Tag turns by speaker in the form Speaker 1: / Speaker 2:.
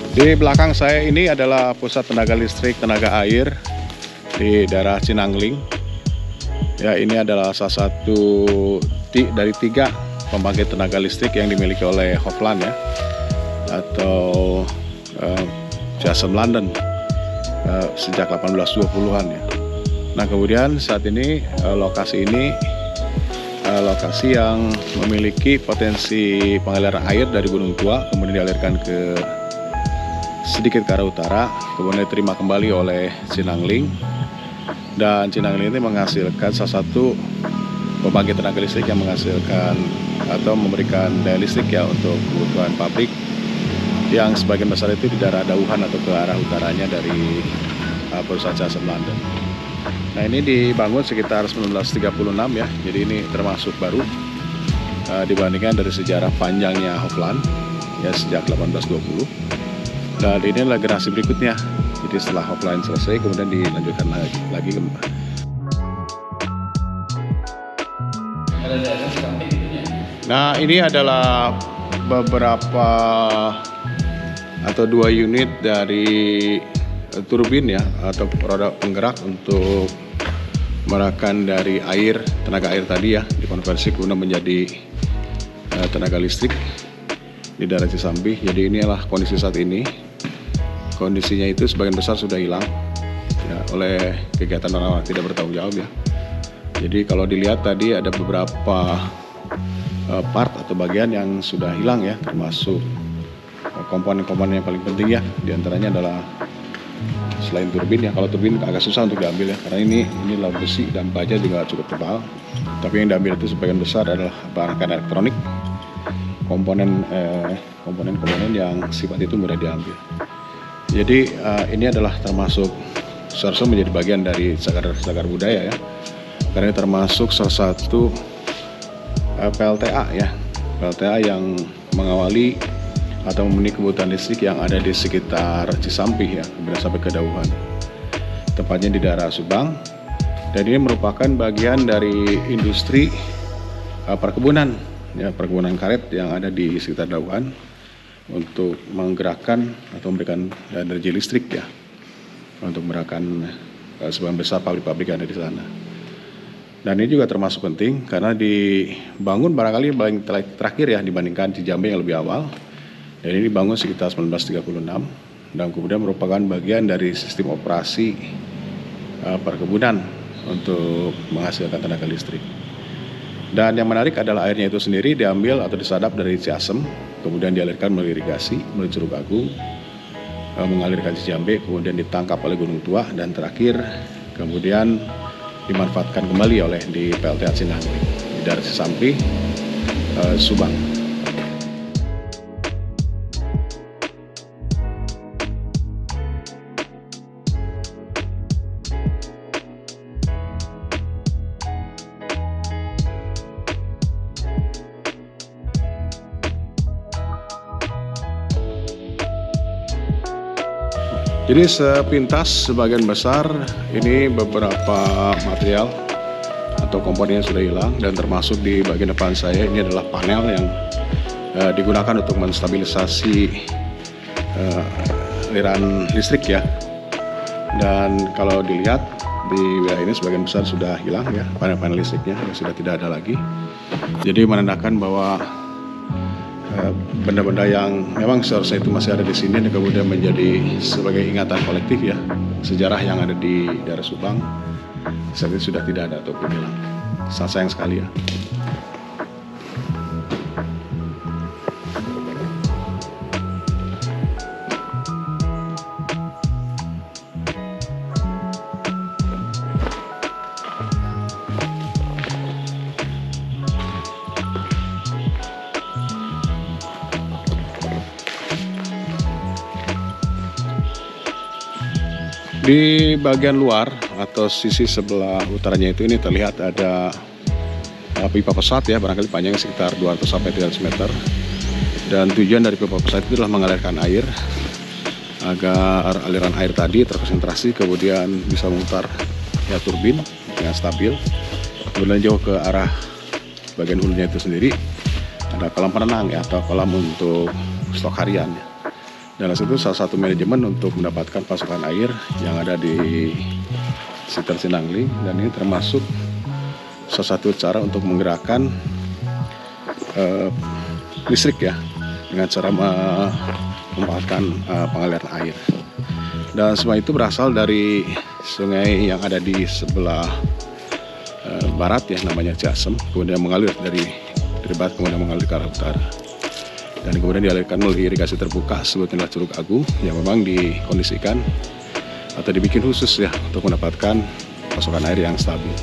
Speaker 1: Di belakang saya ini adalah pusat tenaga listrik tenaga air di daerah Cinangling. Ya, ini adalah salah satu dari 3 pembangkit tenaga listrik yang dimiliki oleh Hofland ya, atau Jasem London sejak 1820-an ya. Nah, kemudian saat ini lokasi ini lokasi yang memiliki potensi pengaliran air dari Gunung Tua, kemudian dialirkan sedikit ke arah utara, kemudian diterima kembali oleh Cinangling. Dan Cinangling ini menghasilkan salah satu pembangkit tenaga listrik yang menghasilkan atau memberikan daya listrik ya untuk kebutuhan pabrik yang sebagian besar itu di daerah Dauhan atau ke arah utaranya dari perusahaan Jasem London. Nah, ini dibangun sekitar 1936 ya, jadi ini termasuk baru dibandingkan dari sejarah panjangnya Hofland ya sejak 1820. Dan ini adalah generasi berikutnya, jadi setelah Hofland selesai kemudian dilanjutkan lagi ke Nah, ini adalah beberapa atau 2 unit dari turbin ya atau roda penggerak untuk mengarahkan dari tenaga air tadi ya, dikonversi kemudian menjadi tenaga listrik di daerah Cisampih. Jadi inilah kondisi saat ini. Kondisinya itu sebagian besar sudah hilang ya, oleh kegiatan orang-orang tidak bertanggung jawab ya. Jadi kalau dilihat tadi ada beberapa part atau bagian yang sudah hilang ya, termasuk komponen-komponen yang paling penting ya. Di antaranya adalah selain turbin ya, kalau turbin agak susah untuk diambil ya, karena ini laut besi dan baja juga cukup tebal. Tapi yang diambil itu sebagian besar adalah perangkat elektronik, komponen yang sifat itu mudah diambil. Jadi ini adalah termasuk seharusnya menjadi bagian dari cagar budaya ya, karena ini termasuk salah satu PLTA ya, PLTA yang mengawali atau memenuhi kebutuhan listrik yang ada di sekitar Cisampih ya, kemudian sampai ke Dauhan, tepatnya di daerah Subang. Dan ini merupakan bagian dari industri perkebunan ya, perkebunan karet yang ada di sekitar Dauhan untuk menggerakkan atau memberikan energi listrik ya, untuk menggerakkan sebagian besar pabrik-pabrik yang ada di sana. Dan ini juga termasuk penting karena dibangun barangkali paling terakhir ya dibandingkan Cijambe yang lebih awal. Dan ini dibangun sekitar 1936 dan kemudian merupakan bagian dari sistem operasi perkebunan untuk menghasilkan tenaga listrik. Dan yang menarik adalah airnya itu sendiri diambil atau disadap dari Ciasem, kemudian dialirkan melalui irigasi, melalui Curug Agung, mengalirkan Cijambe, kemudian ditangkap oleh Gunung Tua, dan terakhir kemudian dimanfaatkan kembali oleh di PLTA Cinangling di daerah Cisampih, Subang. Jadi sepintas sebagian besar ini beberapa material atau komponen yang sudah hilang, dan termasuk di bagian depan saya ini adalah panel yang digunakan untuk menstabilisasi aliran listrik ya. Dan kalau dilihat di wilayah ini sebagian besar sudah hilang ya, panel-panel listriknya sudah tidak ada lagi. Jadi menandakan bahwa benda-benda yang memang seharusnya itu masih ada di sini dan kemudian menjadi sebagai ingatan kolektif ya, sejarah yang ada di daerah Subang saat ini sudah tidak ada ataupun hilang. Sangat sayang sekali ya. Di bagian luar atau sisi sebelah utaranya itu ini terlihat ada pipa pesat ya, barangkali panjangnya sekitar 200 sampai 300 meter. Dan tujuan dari pipa pesat itu adalah mengalirkan air agar aliran air tadi terkonsentrasi kemudian bisa memutar ya turbin dengan stabil. Kemudian jauh ke arah bagian hulunya itu sendiri ada kolam penenang ya, atau kolam untuk stok harian ya. Dan itu salah satu manajemen untuk mendapatkan pasokan air yang ada di sekitar Sinangling, dan ini termasuk salah satu cara untuk menggerakkan listrik ya, dengan cara memanfaatkan pengaliran air. Dan semua itu berasal dari sungai yang ada di sebelah barat ya, namanya Ciasem, kemudian mengalir dari barat kemudian mengalir ke arah utara, dan kemudian dialirkan melalui irigasi terbuka sebetulnya Curug Agung yang memang dikondisikan atau dibikin khusus ya untuk mendapatkan pasokan air yang stabil.